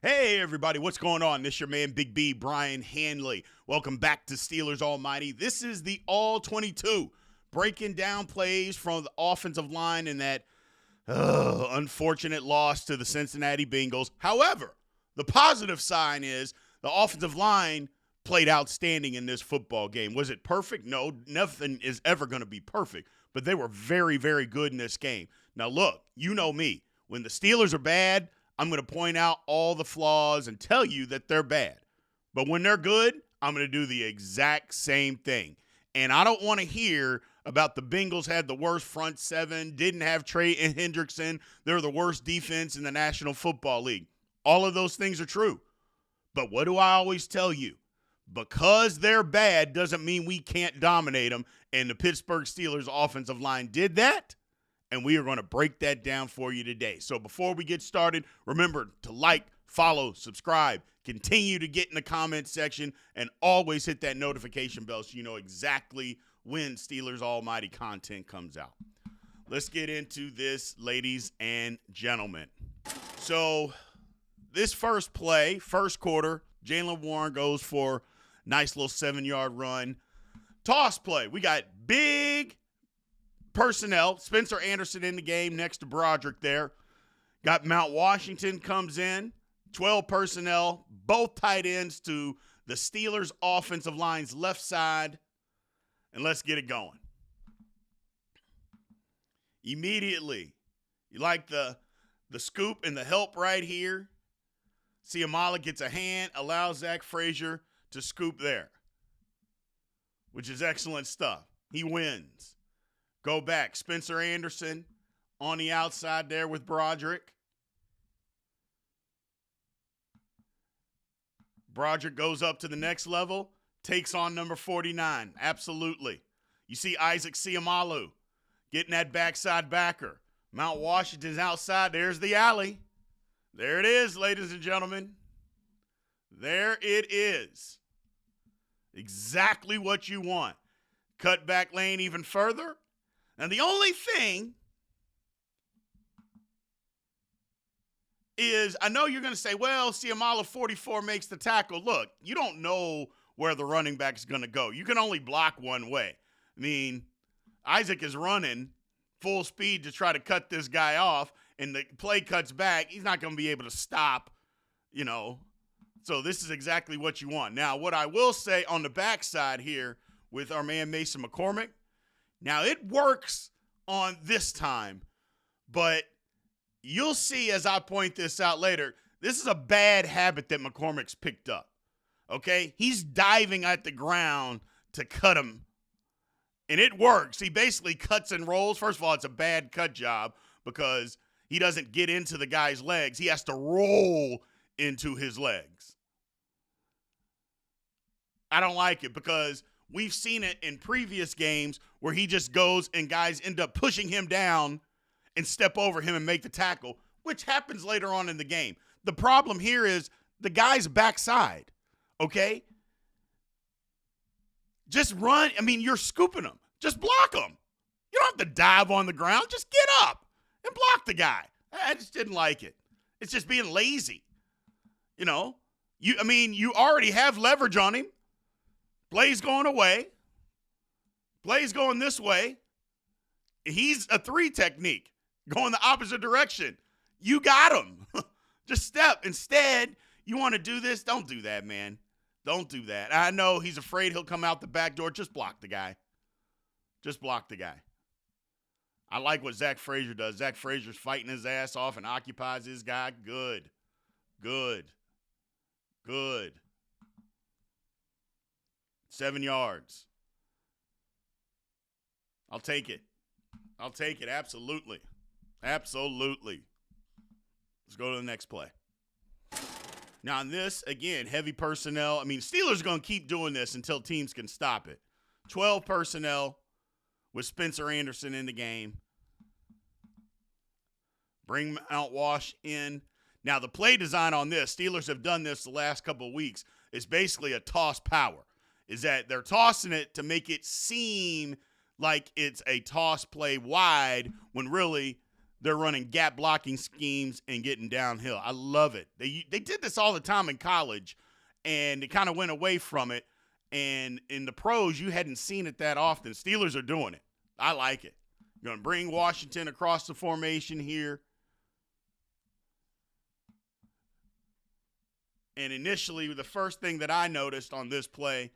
Hey, everybody, what's going on? This is your man, Big B, Brian Hanley. Welcome back to Steelers Almighty. This is the All-22, breaking down plays from the offensive line in that unfortunate loss to the Cincinnati Bengals. However, the positive sign is the offensive line played outstanding in this football game. Was it perfect? No, nothing is ever going to be perfect, but they were very, very good in this game. Now, look, you know me. When the Steelers are bad, I'm going to point out all the flaws and tell you that they're bad. But when they're good, I'm going to do the exact same thing. And I don't want to hear about the Bengals had the worst front seven, didn't have Trey and Hendrickson, they're the worst defense in the National Football League. All of those things are true. But what do I always tell you? Because they're bad doesn't mean we can't dominate them. And the Pittsburgh Steelers offensive line did that. And we are going to break that down for you today. So before we get started, remember to like, follow, subscribe, continue to get in the comment section, and always hit that notification bell so you know exactly when Steelers Almighty content comes out. Let's get into this, ladies and gentlemen. So this first play, first quarter, Jaylen Warren goes for a nice little 7-yard run. Toss play. We got big personnel. Spencer Anderson in the game next to Broderick there. Got Mount Washington comes in. 12 personnel, both tight ends to the Steelers offensive line's left side. And let's get it going. Immediately, you like the scoop and the help right here. Siamala gets a hand, allows Zach Frazier to scoop there, which is excellent stuff. He wins. Go back. Spencer Anderson on the outside there with Broderick. Broderick goes up to the next level, takes on number 49. Absolutely. You see Isaac Siamalu getting that backside backer. Mount Washington's outside. There's the alley. There it is, ladies and gentlemen. There it is. Exactly what you want. Cut back lane even further. And the only thing is, I know you're going to say, well, Siamala 44 makes the tackle. Look, you don't know where the running back is going to go. You can only block one way. I mean, Isaac is running full speed to try to cut this guy off, and the play cuts back. He's not going to be able to stop, So this is exactly what you want. Now, what I will say on the backside here with our man Mason McCormick, now, it works on this time, but you'll see as I point this out later, this is a bad habit that McCormick's picked up, okay? He's diving at the ground to cut him, and it works. He basically cuts and rolls. First of all, it's a bad cut job because he doesn't get into the guy's legs. He has to roll into his legs. I don't like it because we've seen it in previous games where he just goes and guys end up pushing him down and step over him and make the tackle, which happens later on in the game. The problem here is the guy's backside, okay? Just run. I mean, you're scooping him. Just block him. You don't have to dive on the ground. Just get up and block the guy. I just didn't like it. It's just being lazy. You already have leverage on him. Play's going away. Play's going this way. He's a 3 technique, going the opposite direction. You got him. Just step. Instead, you want to do this? Don't do that, man. Don't do that. I know he's afraid he'll come out the back door. Just block the guy. Just block the guy. I like what Zach Frazier does. Zach Frazier's fighting his ass off and occupies his guy. Good. Good. Good. 7 yards. I'll take it. I'll take it. Absolutely. Absolutely. Let's go to the next play. Now, in this, again, heavy personnel. I mean, Steelers are going to keep doing this until teams can stop it. 12 personnel with Spencer Anderson in the game. Bring Mount Wash in. Now, the play design on this, Steelers have done this the last couple of weeks, is basically a toss power. Is that they're tossing it to make it seem like it's a toss play wide when really they're running gap blocking schemes and getting downhill. I love it. They did this all the time in college, and they kind of went away from it. And in the pros, you hadn't seen it that often. Steelers are doing it. I like it. You're going to bring Washington across the formation here. And initially, the first thing that I noticed on this play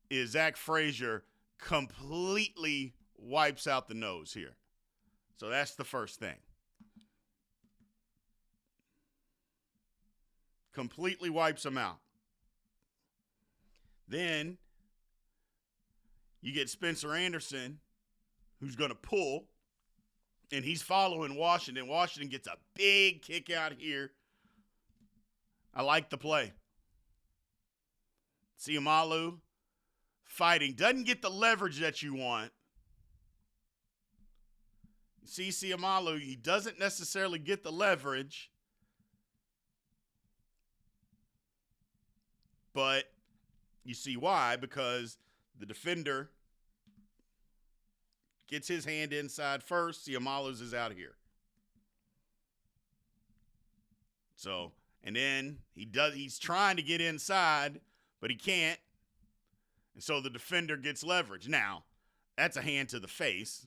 is Zach Frazier completely wipes out the nose here. So that's the first thing. Completely wipes him out. Then you get Spencer Anderson, who's going to pull, and he's following Washington. Washington gets a big kick out here. I like the play. Siamalu fighting. Doesn't get the leverage that you want. You see Siamalu, he doesn't necessarily get the leverage. But you see why, because the defender gets his hand inside first. Siamalu's is out here. So, and then he's trying to get inside, but he can't. And so the defender gets leverage. Now, that's a hand to the face.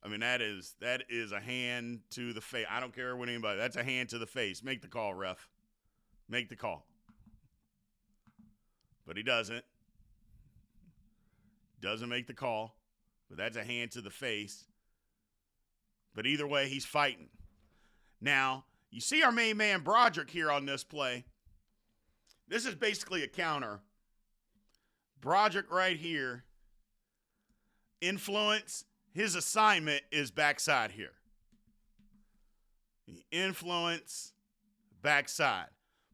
I mean, that is a hand to the face. I don't care what anybody. That's a hand to the face. Make the call, ref. Make the call. But he doesn't. Doesn't make the call. But that's a hand to the face. But either way, he's fighting. Now, you see our main man Broderick here on this play. This is basically a counter. Broderick right here. Influence. His assignment is backside here. Influence, backside.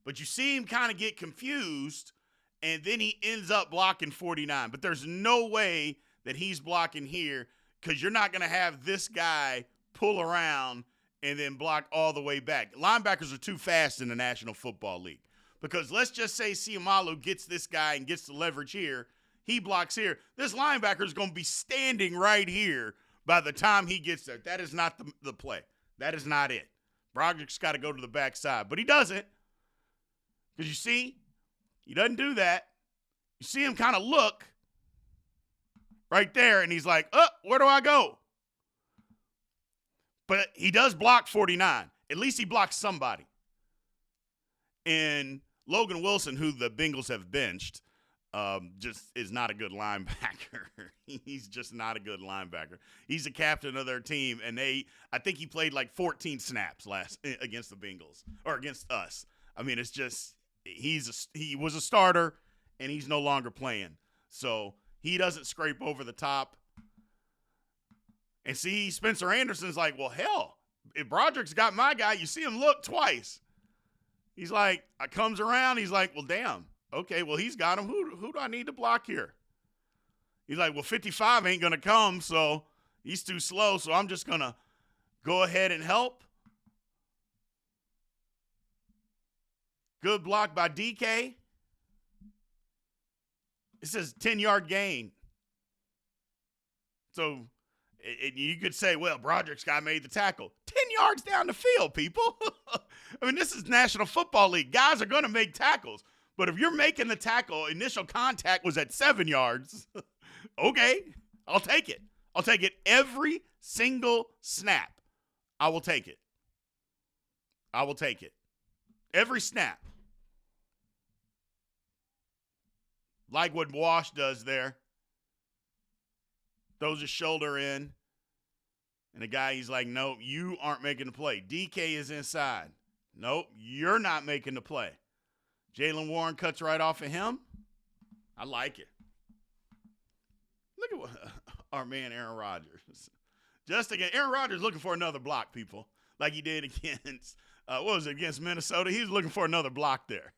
But you see him kind of get confused, and then he ends up blocking 49. But there's no way that he's blocking here, because you're not going to have this guy pull around and then block all the way back. Linebackers are too fast in the National Football League. Because let's just say Siamalu gets this guy and gets the leverage here. He blocks here. This linebacker is going to be standing right here by the time he gets there. That is not the play. That is not it. Broderick's got to go to the backside. But he doesn't. Because you see, he doesn't do that. You see him kind of look right there, and he's like, oh, where do I go? But he does block 49. At least he blocks somebody. And Logan Wilson, who the Bengals have benched, just is not a good linebacker. He's just not a good linebacker. He's the captain of their team, and I think he played like 14 snaps against the Bengals, or against us. I mean, it's just he was a starter, and he's no longer playing. So he doesn't scrape over the top. And see, Spencer Anderson's like, well, hell, if Broderick's got my guy, you see him look twice. He's like, comes around, he's like, well, damn. Okay, well, he's got him. Who do I need to block here? He's like, well, 55 ain't going to come, so he's too slow, so I'm just going to go ahead and help. Good block by DK. It says 10-yard gain. So you could say, well, Broderick's guy made the tackle. 10 yards down the field, people. I mean, this is National Football League. Guys are going to make tackles. But if you're making the tackle, initial contact was at 7 yards, okay, I'll take it. I'll take it every single snap. I will take it. I will take it. Every snap. Like what Wash does there. Throws his shoulder in. And the guy, he's like, nope, you aren't making the play. DK is inside. Nope, you're not making the play. Jaylen Warren cuts right off of him. I like it. Look at what our man Aaron Rodgers. Aaron Rodgers looking for another block, people, like he did against, against Minnesota. He was looking for another block there.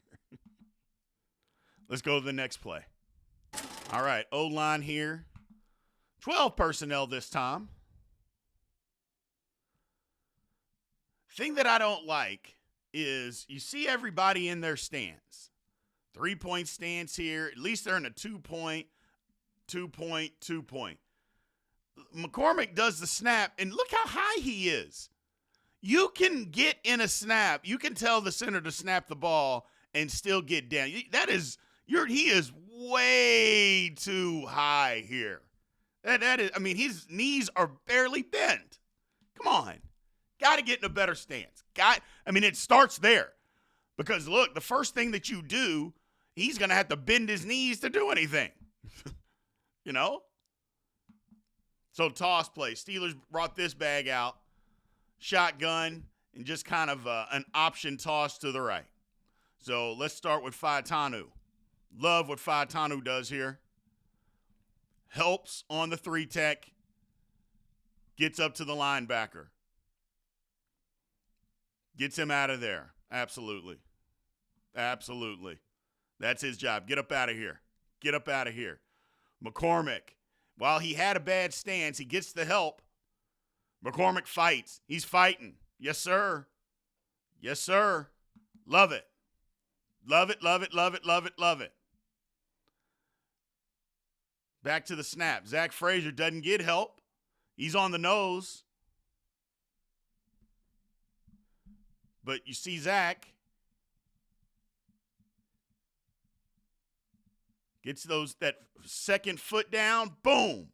Let's go to the next play. All right, O-line here. 12 personnel this time. Thing that I don't like is you see everybody in their stance. 3-point stance here. At least they're in a 2-point, 2-point, 2-point. McCormick does the snap, and look how high he is. You can get in a snap. You can tell the center to snap the ball and still get down. He is way too high here. That is, I mean, his knees are barely bent. Come on. Got to get in a better stance. It starts there. Because, look, the first thing that you do, he's going to have to bend his knees to do anything. You know? So, toss play. Steelers brought this bag out. Shotgun and just kind of an option toss to the right. So, let's start with Faetanu. Love what Faetanu does here. Helps on the 3-tech. Gets up to the linebacker. Gets him out of there. Absolutely. Absolutely. That's his job. Get up out of here. Get up out of here. McCormick, while he had a bad stance, he gets the help. McCormick fights. He's fighting. Yes, sir. Yes, sir. Love it. Love it, love it, love it, love it, love it. Back to the snap. Zach Frazier doesn't get help. He's on the nose. But you see Zach gets that second foot down. Boom.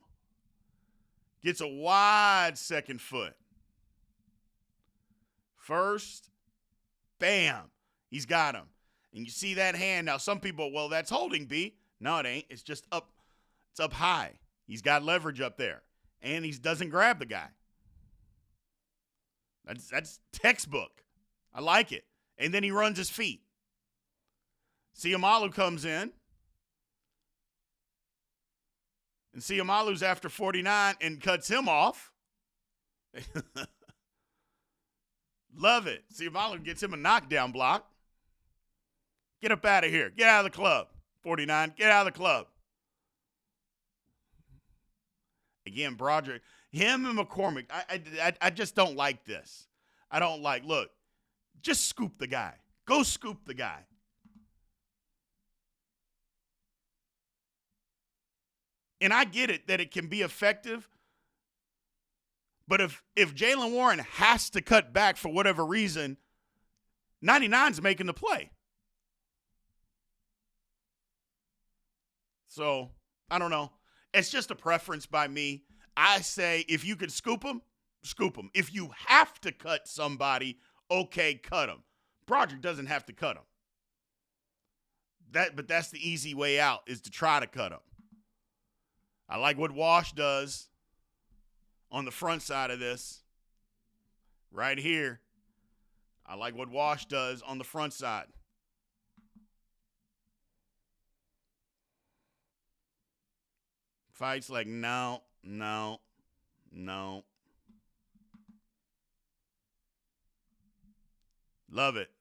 Gets a wide second foot. First, bam. He's got him. And you see that hand. Now, some people, well, that's holding, B. No, it ain't. It's just up. It's up high. He's got leverage up there. And he doesn't grab the guy. That's textbook. I like it. And then he runs his feet. Siamalu comes in. And Siamalu's after 49 and cuts him off. Love it. Siamalu gets him a knockdown block. Get up out of here. Get out of the club. 49, get out of the club. Again, Broderick, him and McCormick, I just don't like this. I don't like, look, just scoop the guy. Go scoop the guy. And I get it that it can be effective, but if Jaylen Warren has to cut back for whatever reason, 99's making the play. So, I don't know. It's just a preference by me. I say if you could scoop him, scoop him. If you have to cut somebody, okay, cut him. Broderick doesn't have to cut him. But that's the easy way out, is to try to cut him. I like what Wash does on the front side of this. Right here. I like what Wash does on the front side. Fights like, no. Love it.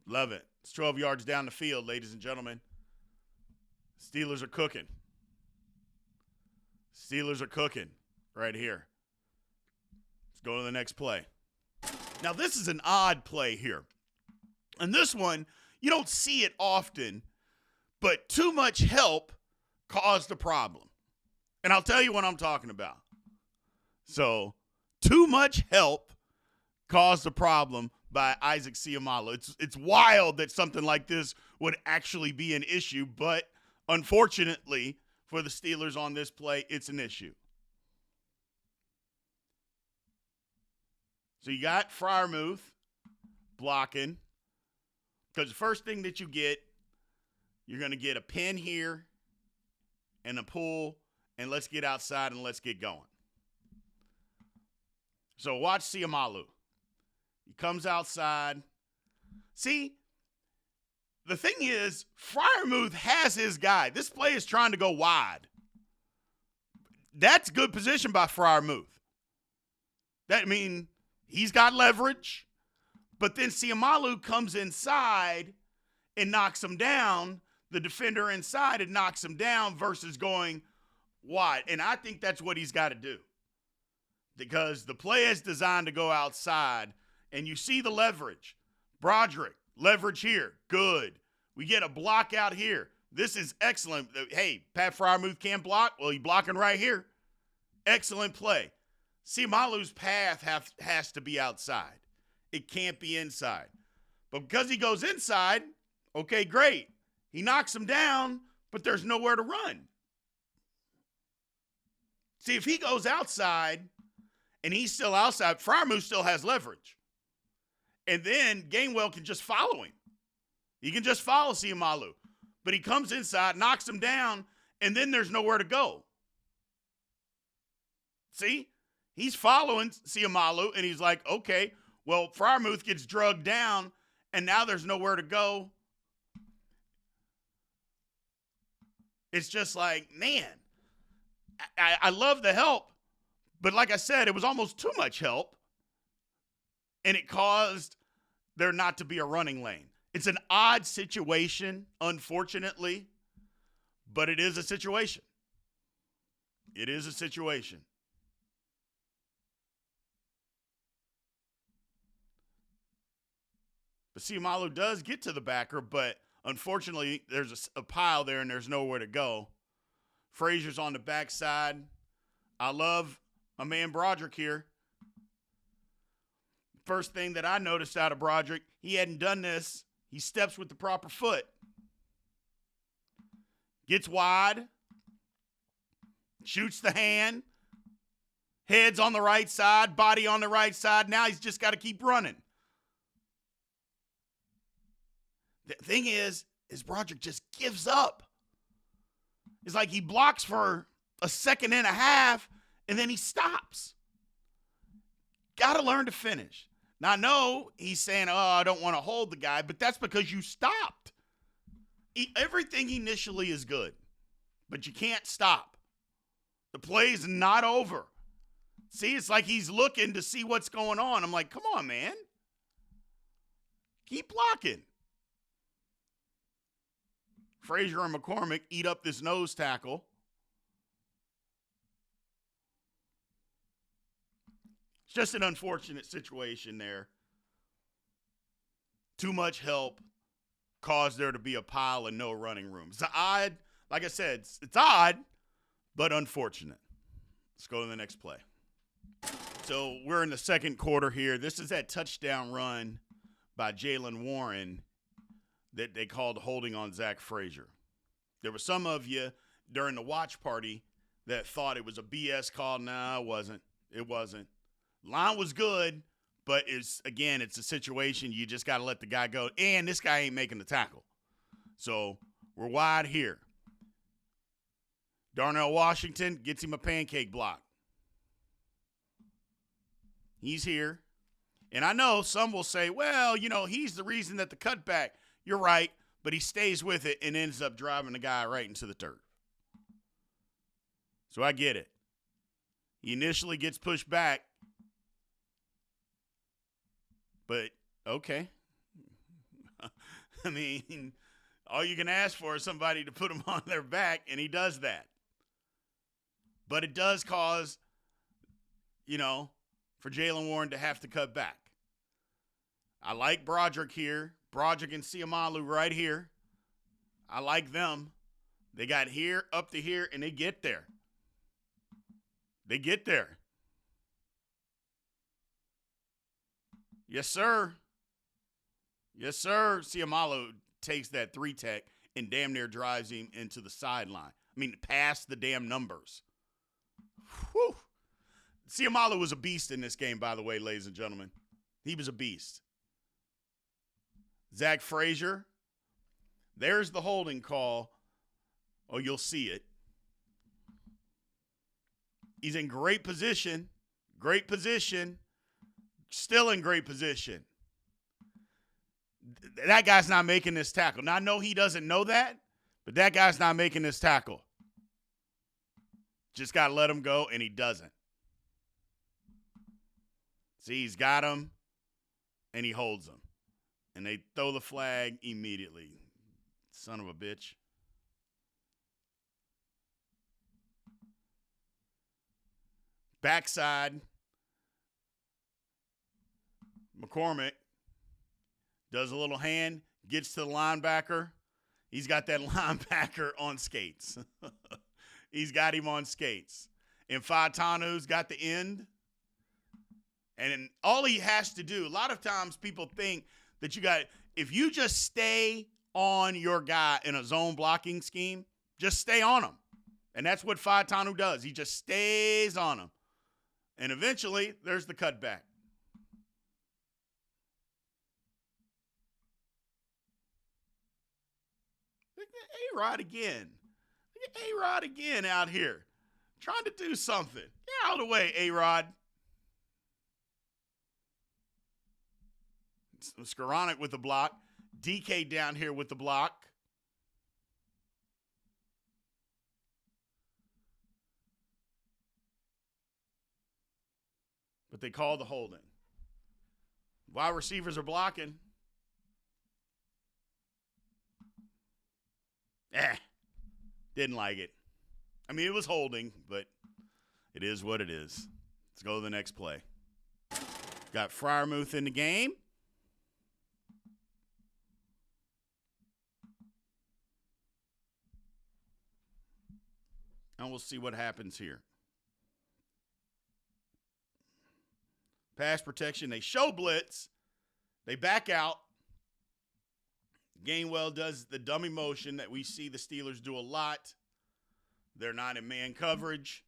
Love it. It's 12 yards down the field, ladies and gentlemen. Steelers are cooking. Steelers are cooking right here. Let's go to the next play. Now, this is an odd play here. And this one, you don't see it often, but too much help caused a problem. And I'll tell you what I'm talking about. So, too much help caused a problem by Isaac Siamalu. It's wild that something like this would actually be an issue, but unfortunately for the Steelers on this play, it's an issue. So you got Freiermuth blocking, because the first thing that you get, you're going to get a pin here and a pull, and let's get outside and let's get going. So watch Siamalu. He comes outside. See, the thing is, Freiermuth has his guy. This play is trying to go wide. That's good position by Freiermuth. He's got leverage, but then Siamalu comes inside and knocks him down. The defender inside and knocks him down versus going wide. And I think that's what he's got to do, because the play is designed to go outside, and you see the leverage. Broderick, leverage here. Good. We get a block out here. This is excellent. Hey, Pat Freiermuth can't block. Well, he's blocking right here. Excellent play. Siamalu's path has to be outside. It can't be inside. But because he goes inside, okay, great. He knocks him down, but there's nowhere to run. See, if he goes outside and he's still outside, Freiermuth still has leverage. And then Gainwell can just follow him. He can just follow Siamalu. But he comes inside, knocks him down, and then there's nowhere to go. See? He's following Siamalu, and he's like, okay, well, Freiermuth gets drugged down, and now there's nowhere to go. It's just like, man, I love the help, but like I said, it was almost too much help, and it caused there not to be a running lane. It's an odd situation, unfortunately, but it is a situation. It is a situation. But Siamalu does get to the backer, but unfortunately, there's a pile there and there's nowhere to go. Frazier's on the backside. I love my man Broderick here. First thing that I noticed out of Broderick, he hadn't done this. He steps with the proper foot. Gets wide. Shoots the hand. Head's on the right side. Body on the right side. Now he's just got to keep running. The thing is Broderick just gives up. It's like he blocks for a second and a half, and then he stops. Got to learn to finish. Now, I know he's saying, oh, I don't want to hold the guy, but that's because you stopped. Everything initially is good, but you can't stop. The play's not over. See, it's like he's looking to see what's going on. I'm like, come on, man. Keep blocking. Frazier and McCormick eat up this nose tackle. It's just an unfortunate situation there. Too much help caused there to be a pile and no running room. It's odd. Like I said, it's odd, but unfortunate. Let's go to the next play. So we're in the second quarter here. This is that touchdown run by Jaylen Warren that they called holding on Zach Frazier. There were some of you during the watch party that thought it was a BS call. No, it wasn't. It wasn't. Line was good, but it's a situation you just got to let the guy go. And this guy ain't making the tackle. So we're wide here. Darnell Washington gets him a pancake block. He's here. And I know some will say, well, he's the reason that the cutback. You're right, but he stays with it and ends up driving the guy right into the turf. So I get it. He initially gets pushed back. But, okay. I mean, all you can ask for is somebody to put him on their back, and he does that. But it does cause, for Jaylen Warren to have to cut back. I like Broderick here. Broderick and Siamalu right here. I like them. They got here, up to here, and they get there. They get there. Yes, sir. Yes, sir. Siamalu takes that 3-tech and damn near drives him into the sideline. I mean, past the damn numbers. Whew. Siamalu was a beast in this game, by the way, ladies and gentlemen. He was a beast. Zach Frazier. There's the holding call. Oh, you'll see it. He's in great position. Great position. Still in great position. That guy's not making this tackle. Now, I know he doesn't know that, but that guy's not making this tackle. Just got to let him go, and he doesn't. See, he's got him, and he holds him. And they throw the flag immediately. Son of a bitch. Backside. McCormick does a little hand, gets to the linebacker. He's got that linebacker on skates. He's got him on skates. And Faitanu's got the end. And all he has to do, a lot of times people think that if you just stay on your guy in a zone blocking scheme, just stay on him. And that's what Faitanu does. He just stays on him. And eventually, there's the cutback. Look at A-Rod again. Look at A-Rod again out here. Trying to do something. Get out of the way, A-Rod. Skoranek with the block. DK down here with the block. But they call the holding. Wide receivers are blocking. Didn't like it. I mean, it was holding, but it is what it is. Let's go to the next play. Got Freiermuth in the game. And we'll see what happens here. Pass protection. They show blitz. They back out. Gainwell does the dummy motion that we see the Steelers do a lot. They're not in man coverage.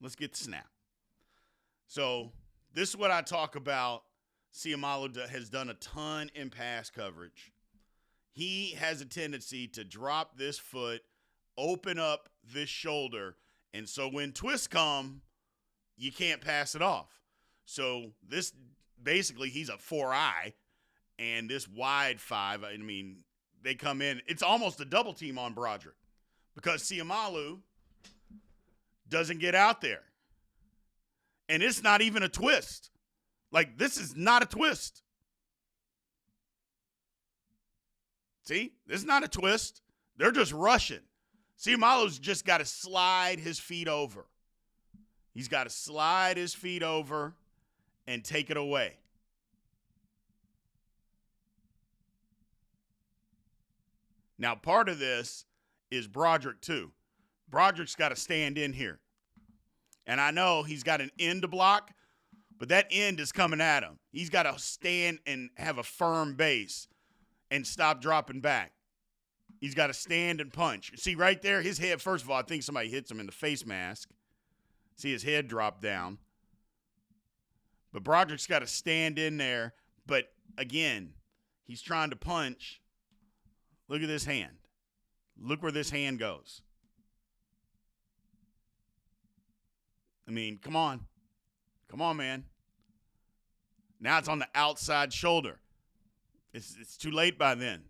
Let's get the snap. So this is what I talk about. Siamalu has done a ton in pass coverage. He has a tendency to drop this foot, open up this shoulder, and so when twists come, you can't pass it off. So this basically, he's a 4-eye, and this wide 5, I mean, they come in. It's almost a double team on Broderick because Siamalu doesn't get out there. And it's not even a twist. Like, this is not a twist. See? This is not a twist. They're just rushing. Siamalu's just got to slide his feet over. He's got to slide his feet over and take it away. Now, part of this is Broderick, too. Broderick's got to stand in here. And I know he's got an end to block, but that end is coming at him. He's got to stand and have a firm base and stop dropping back. He's got to stand and punch. See, right there, his head, first of all, I think somebody hits him in the face mask. See his head drop down. But Broderick's got to stand in there. But, again, he's trying to punch. Look at this hand. Look where this hand goes. I mean, come on. Come on, man. Now it's on the outside shoulder. It's too late by then.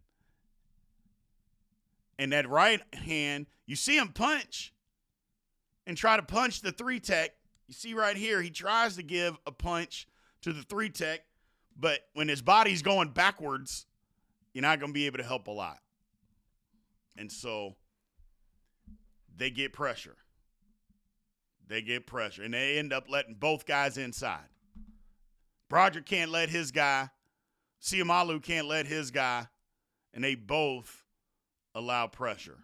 And that right hand, you see him punch and try to punch the 3-tech. You see right here, he tries to give a punch to the 3-tech, but when his body's going backwards, you're not going to be able to help a lot. And so they get pressure. They get pressure, and they end up letting both guys inside. Broderick can't let his guy. Siamalu can't let his guy, and they both allow pressure.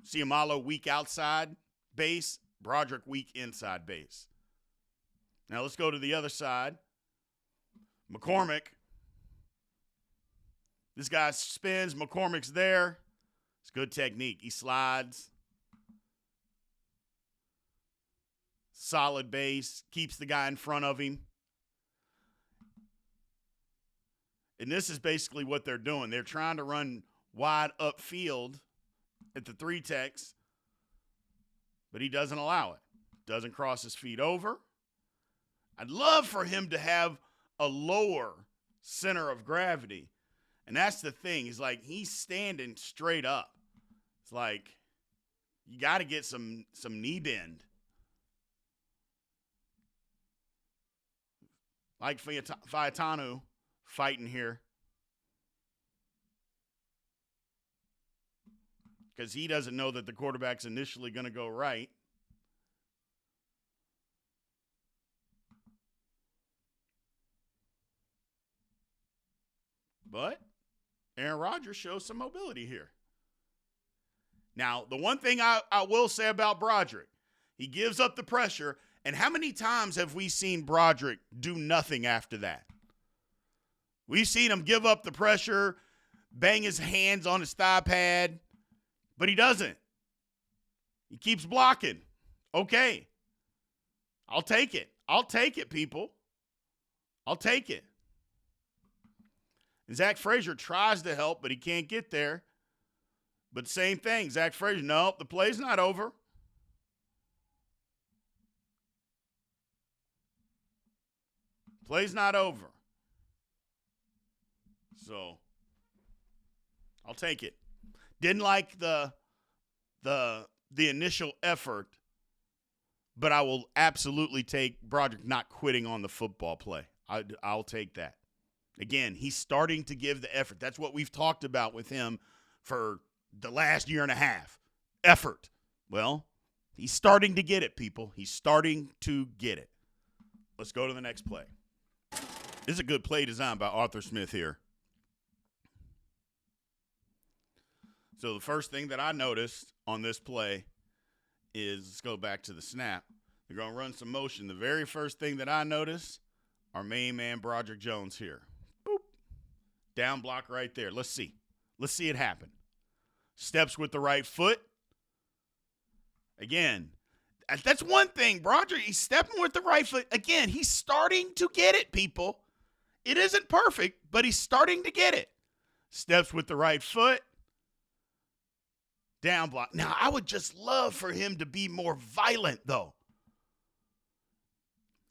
Siamalu weak outside base, Broderick weak inside base. Now let's go to the other side. McCormick. This guy spins. McCormick's there. It's good technique. He slides. Solid base. Keeps the guy in front of him. And this is basically what they're doing. They're trying to run wide upfield at the 3-techs, but he doesn't allow it. Doesn't cross his feet over. I'd love for him to have a lower center of gravity. And that's the thing. He's standing straight up. It's like you got to get some knee bend. Like Faitanu fighting here. Because he doesn't know that the quarterback's initially going to go right. But Aaron Rodgers shows some mobility here. Now, the one thing I will say about Broderick, he gives up the pressure, and how many times have we seen Broderick do nothing after that? We've seen him give up the pressure, bang his hands on his thigh pad, but he doesn't. He keeps blocking. Okay. I'll take it. I'll take it, people. I'll take it. And Zach Frazier tries to help, but he can't get there. But same thing. Zach Frazier, no, the play's not over. Play's not over. So, I'll take it. Didn't like the initial effort, but I will absolutely take Broderick not quitting on the football play. I'll take that. Again, he's starting to give the effort. That's what we've talked about with him for the last year and a half. Effort. Well, he's starting to get it, people. He's starting to get it. Let's go to the next play. This is a good play design by Arthur Smith here. So the first thing that I noticed on this play is, let's go back to the snap. They're going to run some motion. The very first thing that I noticed, our main man, Broderick Jones here. Boop. Down block right there. Let's see. Let's see it happen. Steps with the right foot. Again, that's one thing. Broderick, he's stepping with the right foot. Again, he's starting to get it, people. It isn't perfect, but he's starting to get it. Steps with the right foot. Down block. Now, I would just love for him to be more violent, though.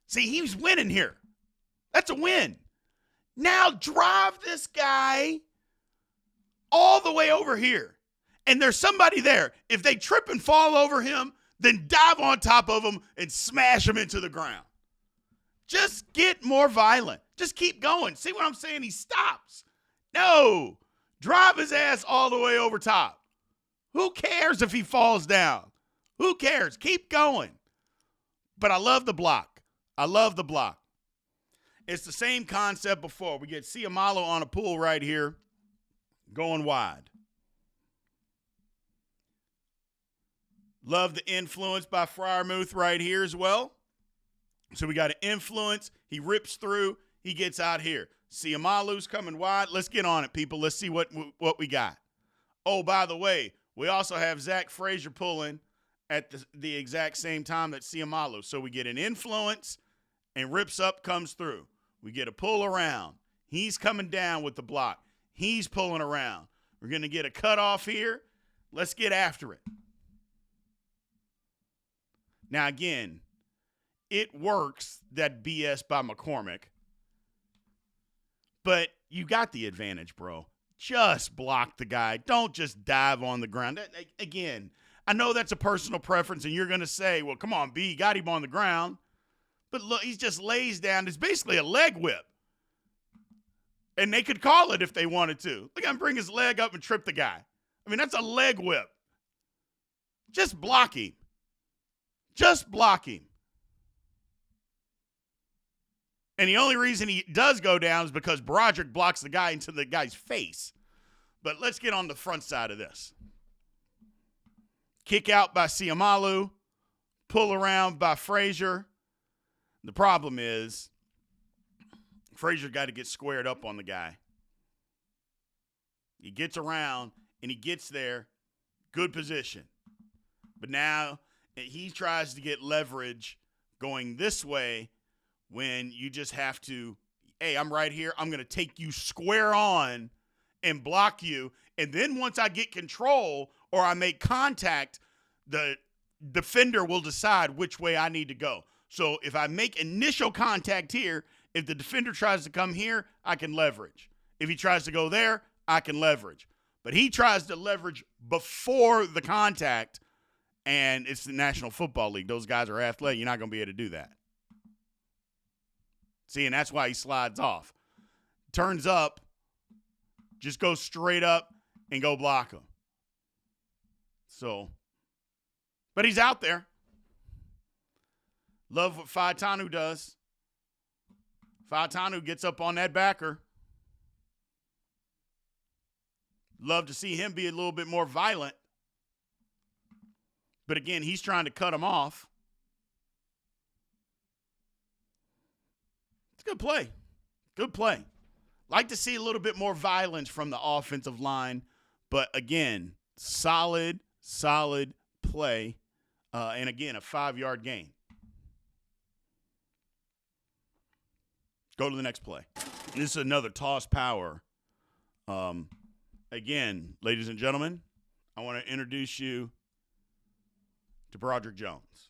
See, he's winning here. That's a win. Now drive this guy all the way over here. And there's somebody there. If they trip and fall over him, then dive on top of him and smash him into the ground. Just get more violent. Just keep going. See what I'm saying? He stops. No. Drive his ass all the way over top. Who cares if he falls down? Who cares? Keep going. But I love the block. I love the block. It's the same concept before. We get Siamalo on a pull right here, going wide. Love the influence by Freiermuth right here as well. So we got an influence. He rips through. He gets out here. Siamalo's coming wide. Let's get on it, people. Let's see what we got. Oh, by the way, we also have Zach Frazier pulling at the exact same time that Siamalo. So we get an influence and rips up, comes through. We get a pull around. He's coming down with the block. He's pulling around. We're going to get a cutoff here. Let's get after it. Now, again, it works, that BS by McCormick. But you got the advantage, bro. Just block the guy. Don't just dive on the ground. Again, I know that's a personal preference, and you're going to say, well, come on, B, got him on the ground. But look, he just lays down. It's basically a leg whip. And they could call it if they wanted to. Look at him bring his leg up and trip the guy. I mean, that's a leg whip. Just block him. Just block him. And the only reason he does go down is because Broderick blocks the guy into the guy's face. But let's get on the front side of this. Kick out by Siamalo. Pull around by Frazier. The problem is Frazier got to get squared up on the guy. He gets around and he gets there. Good position. But now he tries to get leverage going this way when you just have to, hey, I'm right here. I'm going to take you square on and block you. And then once I get control or I make contact, the defender will decide which way I need to go. So if I make initial contact here, if the defender tries to come here, I can leverage. If he tries to go there, I can leverage. But he tries to leverage before the contact, and it's the National Football League. Those guys are athletic. You're not going to be able to do that. See, and that's why he slides off. Turns up, just go straight up and go block him. So, but he's out there. Love what Faitanu does. Faitanu gets up on that backer. Love to see him be a little bit more violent. But again, he's trying to cut him off. It's a good play. Good play. Like to see a little bit more violence from the offensive line. But again, solid play. And again, a 5-yard gain. Go to the next play. This is another toss power. Again, ladies and gentlemen, I want to introduce you to Broderick Jones.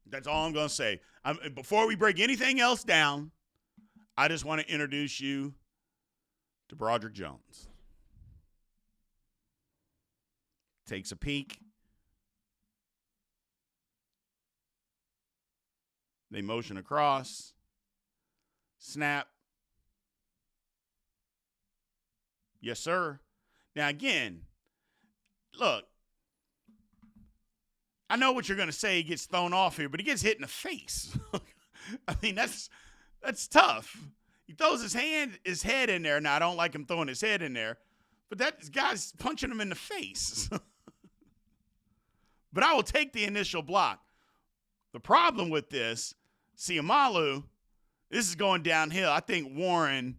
That's all I'm going to say. Before we break anything else down, I just want to introduce you to Broderick Jones. Takes a peek. They motion across. Snap. Yes, sir. Now, again, look, I know what you're going to say. He gets thrown off here, but he gets hit in the face. I mean, that's tough. He throws his head in there. Now, I don't like him throwing his head in there, but that guy's punching him in the face. But I will take the initial block. The problem with this, Siamalu, this is going downhill. I think Warren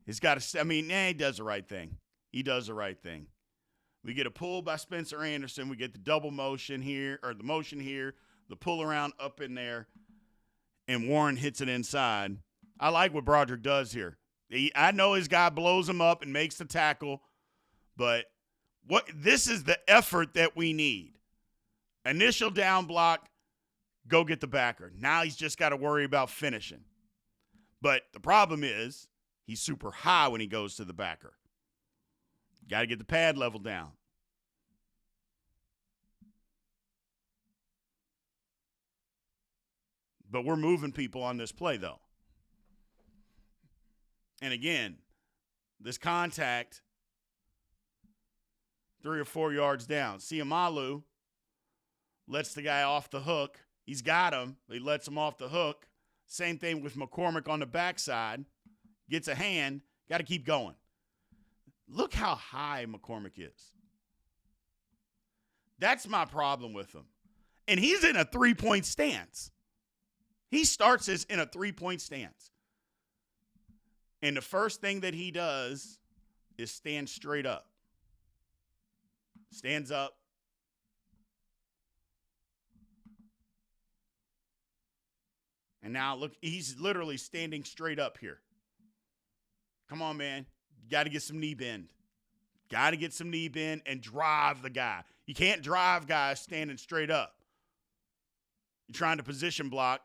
has got to, he does the right thing. He does the right thing. We get a pull by Spencer Anderson. We get the double motion here, or the motion here, the pull around up in there, and Warren hits it inside. I like what Broderick does here. I know his guy blows him up and makes the tackle, but this is the effort that we need. Initial down block, go get the backer. Now he's just got to worry about finishing. But the problem is he's super high when he goes to the backer. Got to get the pad level down. But we're moving people on this play, though. And again, this contact, 3 or 4 yards down. Siamalu lets the guy off the hook. He's got him. He lets him off the hook. Same thing with McCormick on the backside. Gets a hand. Got to keep going. Look how high McCormick is. That's my problem with him. And he's in a 3-point stance. He starts this in a 3-point stance. And the first thing that he does is stand straight up. Stands up. And now, look, he's literally standing straight up here. Come on, man. You got to get some knee bend. Got to get some knee bend and drive the guy. You can't drive guys standing straight up. You're trying to position block.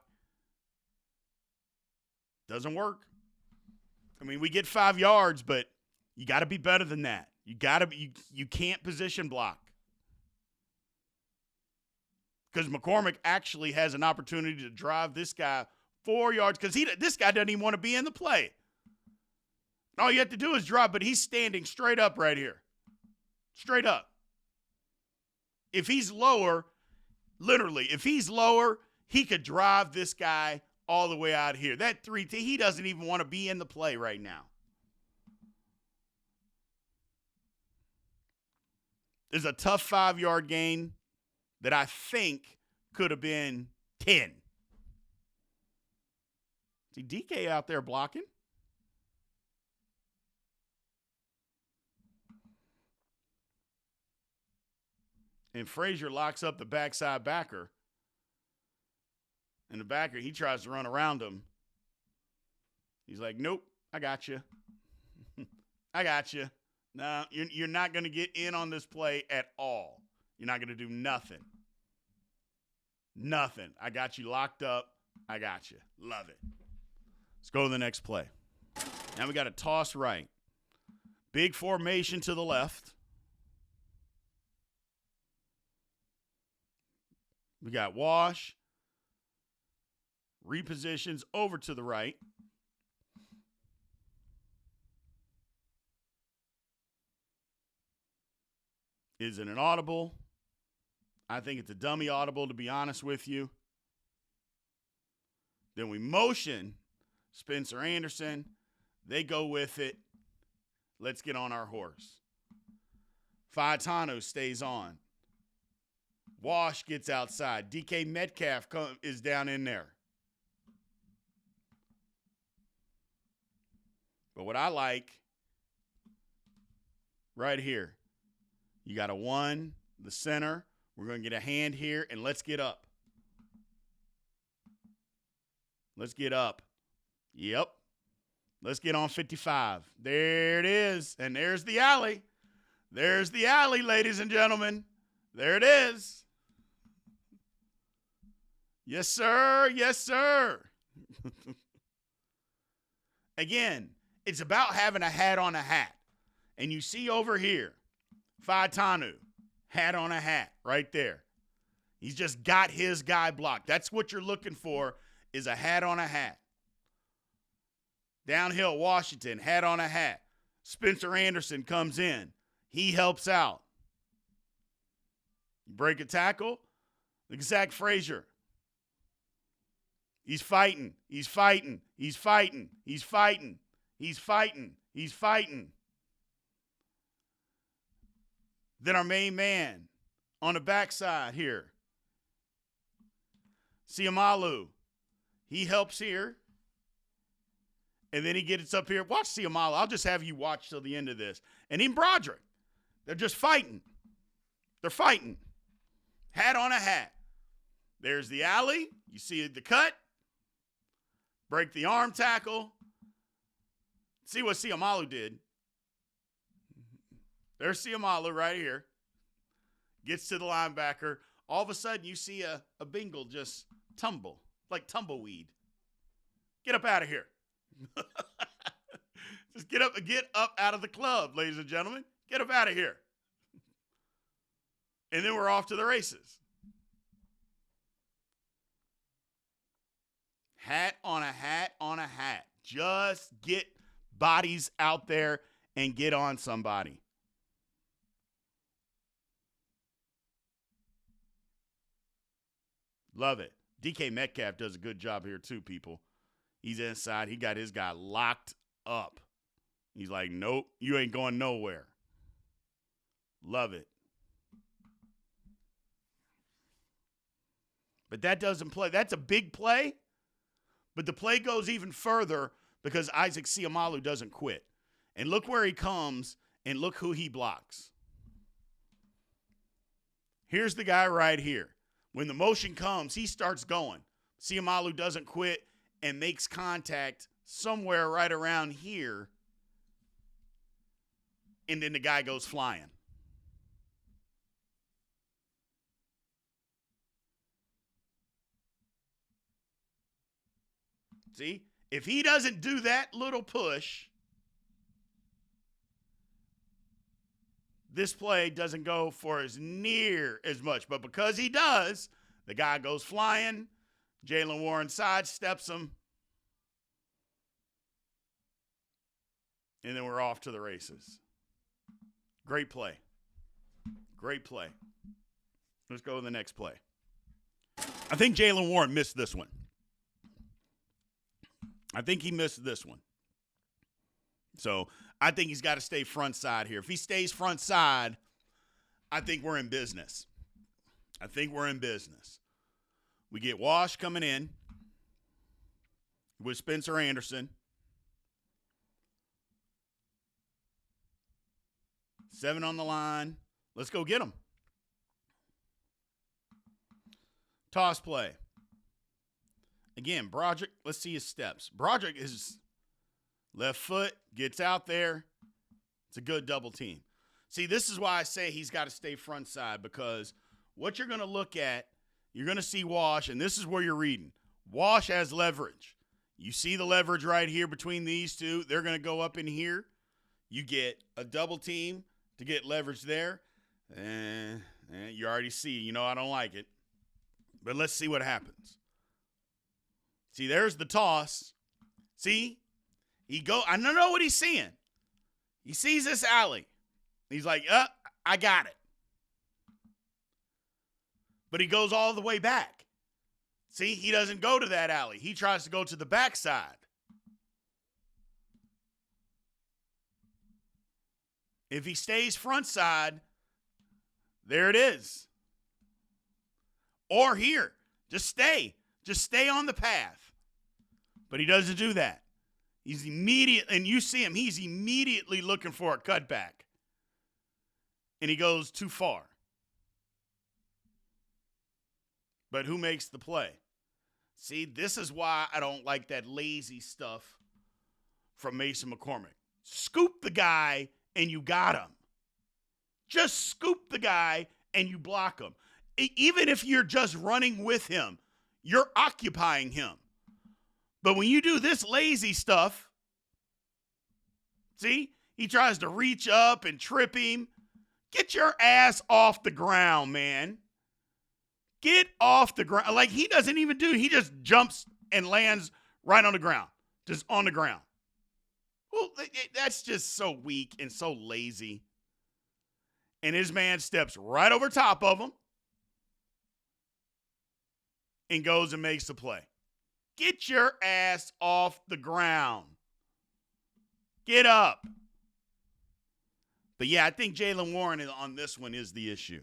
Doesn't work. We get 5 yards, but you got to be better than that. You can't position block. Because McCormick actually has an opportunity to drive this guy 4 yards because this guy doesn't even want to be in the play. All you have to do is drive, but he's standing straight up right here. Straight up. If he's lower, literally, he could drive this guy all the way out here. That 3, he doesn't even want to be in the play right now. There's a tough 5-yard gain that I think could have been 10. See DK out there blocking. And Frazier locks up the backside backer. And the backer, he tries to run around him. He's like, nope, I got you. I got you. No, you're not going to get in on this play at all. You're not going to do nothing. Nothing. I got you locked up. I got you. Love it. Let's go to the next play. Now we got a toss right. Big formation to the left. We got Wash. Repositions over to the right. Is it an audible? I think it's a dummy audible, to be honest with you. Then we motion Spencer Anderson. They go with it. Let's get on our horse. Faetano stays on. Wash gets outside. DK Metcalf is down in there. But what I like right here, you got a 1, the center. We're going to get a hand here, and let's get up. Let's get up. Yep. Let's get on 55. There it is. And there's the alley. There's the alley, ladies and gentlemen. There it is. Yes, sir. Yes, sir. Again, it's about having a hat on a hat. And you see over here, Faitanu, hat on a hat right there. He's just got his guy blocked. That's what you're looking for, is a hat on a hat. Downhill, Washington, hat on a hat. Spencer Anderson comes in. He helps out. Break a tackle. Look at Zach Frazier. He's fighting. He's fighting. He's fighting. He's fighting. He's fighting. He's fighting. Then our main man on the backside here, Siamalu. He helps here. And then he gets up here. Watch Siamalu. I'll just have you watch till the end of this. And even Broderick. They're just fighting. They're fighting. Hat on a hat. There's the alley. You see the cut. Break the arm tackle. See what Siamalu did. There's Siamalu right here. Gets to the linebacker. All of a sudden, you see a Bengal just tumble, like tumbleweed. Get up out of here. Just get up out of the club, ladies and gentlemen. Get up out of here. And then we're off to the races. Hat on a hat on a hat. Just get bodies out there and get on somebody. Love it. DK Metcalf does a good job here too, people. He's inside. He got his guy locked up. He's like, nope, you ain't going nowhere. Love it. But that doesn't play. That's a big play. But the play goes even further because Isaac Siamalu doesn't quit. And look where he comes, and look who he blocks. Here's the guy right here. When the motion comes, he starts going. Siamalu doesn't quit and makes contact somewhere right around here. And then the guy goes flying. See, if he doesn't do that little push, this play doesn't go for as near as much. But because he does, the guy goes flying. Jaylen Warren sidesteps him. And then we're off to the races. Great play. Great play. Let's go to the next play. I think Jaylen Warren missed this one. I think he missed this one. So I think he's got to stay front side here. If he stays front side, I think we're in business. I think we're in business. We get Wash coming in with Spencer Anderson. 7 on the line. Let's go get him. Toss play. Again, Broderick, let's see his steps. Broderick is left foot, gets out there. It's a good double team. See, this is why I say he's got to stay front side, because what you're going to look at, you're going to see Wash, and this is where you're reading. Wash has leverage. You see the leverage right here between these two. They're going to go up in here. You get a double team to get leverage there. And you already see, I don't like it. But let's see what happens. See, there's the toss. See? I don't know what he's seeing. He sees this alley. He's like, I got it. But he goes all the way back. See, he doesn't go to that alley. He tries to go to the backside. If he stays front side, there it is. or here. Just stay. Just stay on the path. But he doesn't do that. He's immediate, and you see him, he's immediately looking for a cutback. And he goes too far. But who makes the play? See, this is why I don't like that lazy stuff from Mason McCormick. Scoop the guy and you got him. Just scoop the guy and you block him. Even if you're just running with him, you're occupying him. But when you do this lazy stuff, see, he tries to reach up and trip him. Get your ass off the ground, man. Get off the ground. Like, he doesn't even do it. He just jumps and lands right on the ground. Just on the ground. Well, that's just so weak and so lazy. And his man steps right over top of him and goes and makes the play. Get your ass off the ground. Get up. But yeah, I think Jaylen Warren on this one is the issue.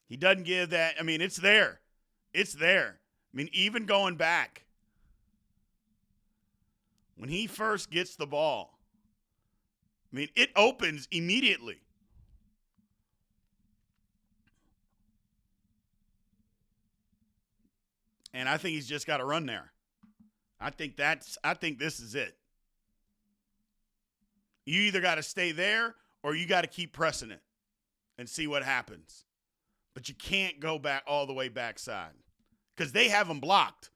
He doesn't give that. I mean, it's there. It's there. I mean, even going back, when he first gets the ball, I mean, it opens immediately. And I think he's just got to run there. I think this is it. You either got to stay there or you got to keep pressing it and see what happens. But you can't go back all the way backside because they have him blocked.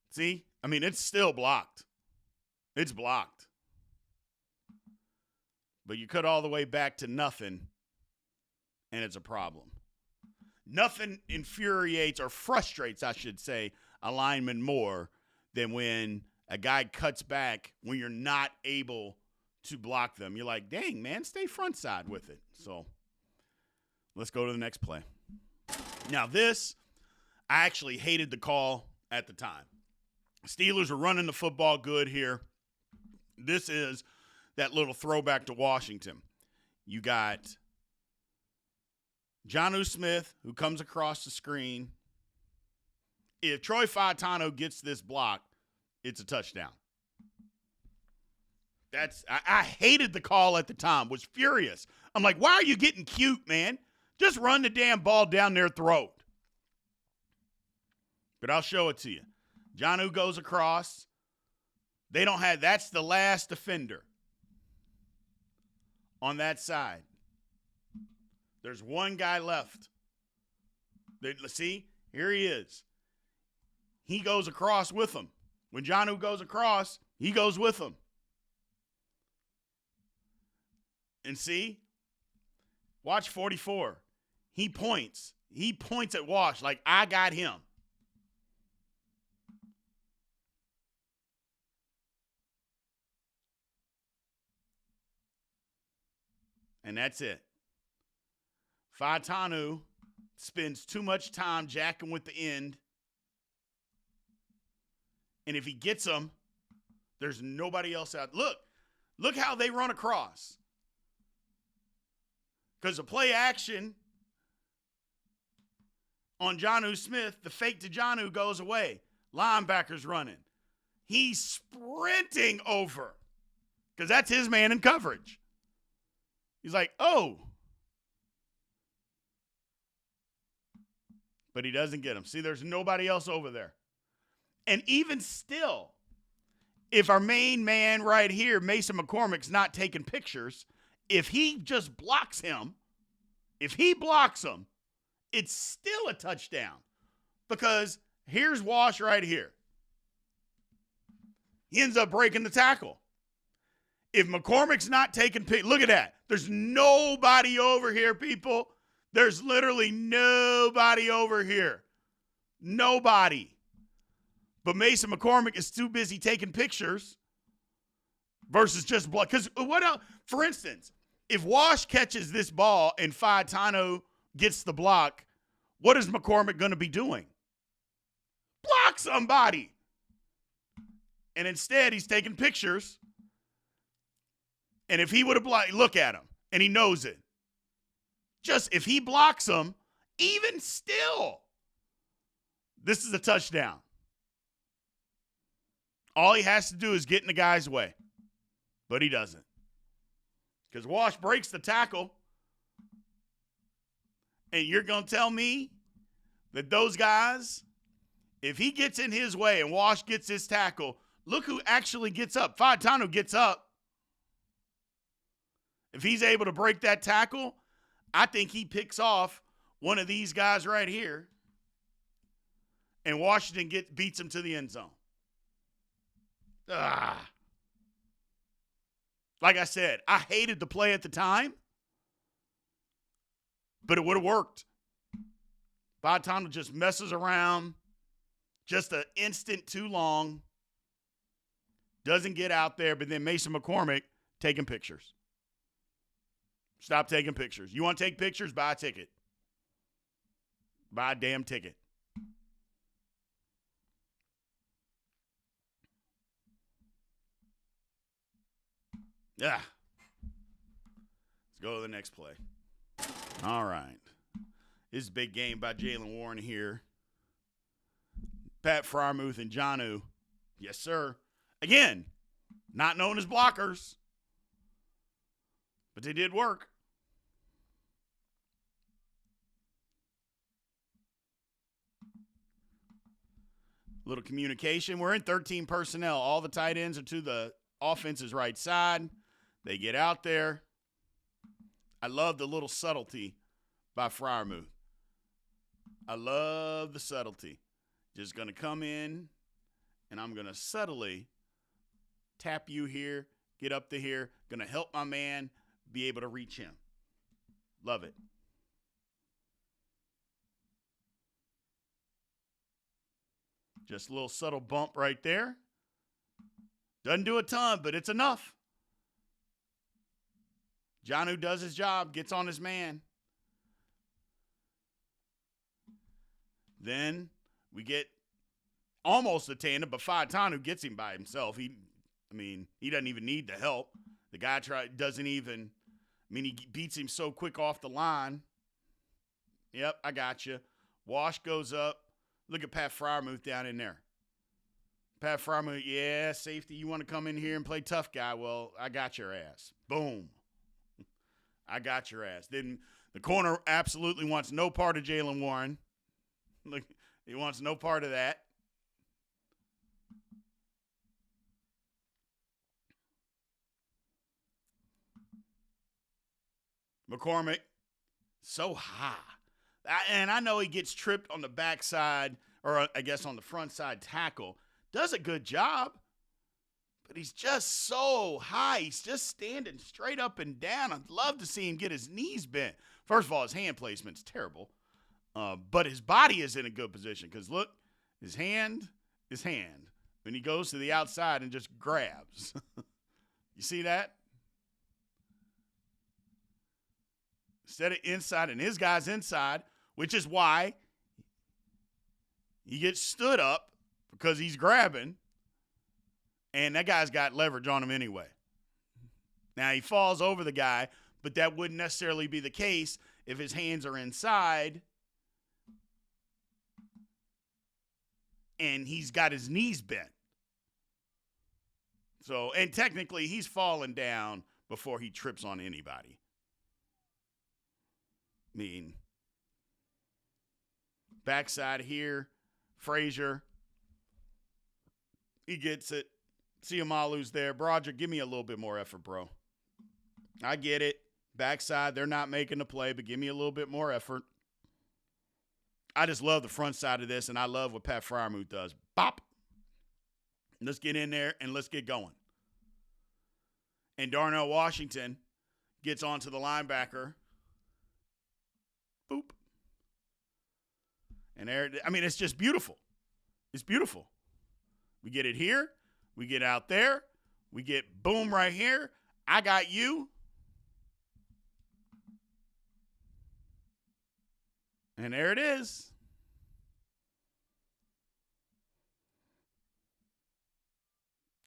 See? I mean, it's still blocked. It's blocked. But you cut all the way back to nothing, and it's a problem. Nothing infuriates or frustrates, I should say, a lineman more than when a guy cuts back when you're not able to block them. You're like, dang, man, stay front side with it. So let's go to the next play. Now this, I actually hated the call at the time. Steelers are running the football good here. This is that little throwback to Washington. You got Jonnu Smith, who comes across the screen. If Troy Fautanu gets this block, it's a touchdown. I hated the call at the time, was furious. I'm like, why are you getting cute, man? Just run the damn ball down their throat. But I'll show it to you. Jonnu goes across. They don't have, that's the last defender on that side. There's one guy left. See, here he is. He goes across with him. When Jonnu goes across, he goes with him. And see, watch 44. He points. He points at Wash like, I got him. And that's it. Fautanu spends too much time jacking with the end. And if he gets them, there's nobody else out. Look how they run across. Because the play action on Jonnu Smith, the fake to Jonnu goes away. Linebacker's running. He's sprinting over because that's his man in coverage. He's like, oh. But he doesn't get him. See, there's nobody else over there. And even still, if our main man right here, Mason McCormick's not taking pictures, if he just blocks him, it's still a touchdown. Because here's Wash right here. He ends up breaking the tackle. If McCormick's not taking pictures, look at that. There's nobody over here, people. There's literally nobody over here. Nobody. But Mason McCormick is too busy taking pictures versus just block. Because what else? For instance, if Wash catches this ball and Fautanu gets the block, what is McCormick going to be doing? Block somebody. And instead, he's taking pictures. And if he would have blocked, look at him. And he knows it. Just if he blocks him, even still, this is a touchdown. All he has to do is get in the guy's way, but he doesn't. Because Wash breaks the tackle, and you're going to tell me that those guys, if he gets in his way and Wash gets his tackle, look who actually gets up. Faetanu gets up. If he's able to break that tackle, I think he picks off one of these guys right here, and Washington beats him to the end zone. Like I said, I hated the play at the time, but it would have worked. Faetanu just messes around, just an instant too long, doesn't get out there, but then Mason McCormick taking pictures. Stop taking pictures. You want to take pictures? Buy a ticket. Buy a damn ticket. Yeah. Let's go to the next play. All right. This is a big game by Jaylen Warren here. Pat Freiermuth and Jonnu. Yes, sir. Again, not known as blockers, but they did work. Little communication. We're in 13 personnel. All the tight ends are to the offense's right side. They get out there. I love the little subtlety by Freiermuth. I love the subtlety. Just going to come in, and I'm going to subtly tap you here, get up to here. Going to help my man be able to reach him. Love it. Just a little subtle bump right there. Doesn't do a ton, but it's enough. Jonnu does his job, gets on his man. Then we get almost a tandem, but Faetanu gets him by himself. He doesn't even need the help. The guy he beats him so quick off the line. Yep, I got you. Wash goes up. Look at Pat Freiermuth down in there. Pat Freiermuth, yeah, safety, you want to come in here and play tough guy? Well, I got your ass. Boom. I got your ass. Then the corner absolutely wants no part of Jaylen Warren. Look, he wants no part of that. McCormick, so high. And I know he gets tripped on the backside, or I guess on the front side tackle. Does a good job, but he's just so high. He's just standing straight up and down. I'd love to see him get his knees bent. First of all, his hand placement's terrible, but his body is in a good position because, look, his hand. When he goes to the outside and just grabs. You see that? Instead of inside, and his guy's inside, which is why he gets stood up because he's grabbing, and that guy's got leverage on him anyway. Now, he falls over the guy, but that wouldn't necessarily be the case if his hands are inside and he's got his knees bent. So, and technically, he's falling down before he trips on anybody. I mean, backside here, Frazier, he gets it. Siamalu's there. Broderick, give me a little bit more effort, bro. I get it. Backside, they're not making the play, but give me a little bit more effort. I just love the front side of this, and I love what Pat Freiermuth does. Bop. Let's get in there, and let's get going. And Darnell Washington gets onto the linebacker. Boop. And there, it's just beautiful. It's beautiful. We get it here. We get out there. We get boom right here. I got you. And there it is.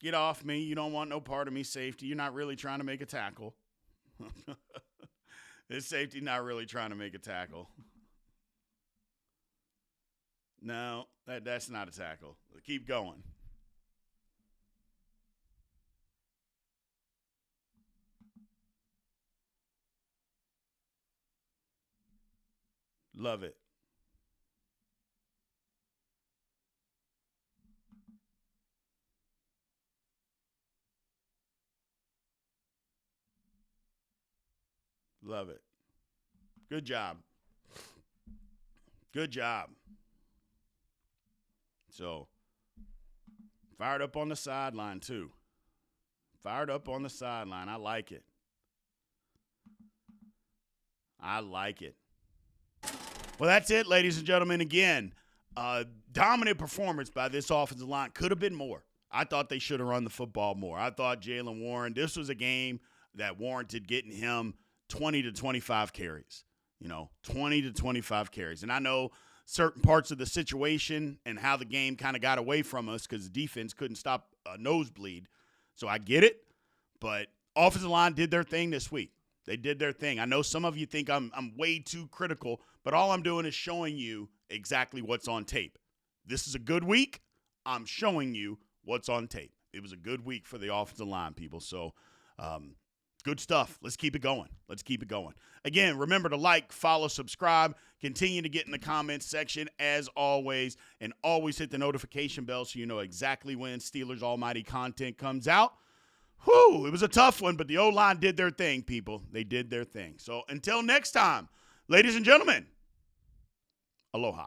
Get off me. You don't want no part of me, safety. You're not really trying to make a tackle. This safety not really trying to make a tackle. No, that's not a tackle. Keep going. Love it. Love it. Good job. Good job. So, fired up on the sideline, too. Fired up on the sideline. I like it. I like it. Well, that's it, ladies and gentlemen. Again, dominant performance by this offensive line. Could have been more. I thought they should have run the football more. I thought Jaylen Warren, this was a game that warranted getting him 20 to 25 carries. 20 to 25 carries. And I know certain parts of the situation and how the game kind of got away from us because the defense couldn't stop a nosebleed. So I get it. But offensive line did their thing this week. They did their thing. I know some of you think I'm way too critical, but all I'm doing is showing you exactly what's on tape. This is a good week. I'm showing you what's on tape. It was a good week for the offensive line, people. So, good stuff. Let's keep it going. Again, remember to like, follow, subscribe. Continue to get in the comments section as always. And always hit the notification bell so you know exactly when Steelers Almighty content comes out. Whew, it was a tough one, but the O-line did their thing, people. They did their thing. So until next time, ladies and gentlemen, aloha.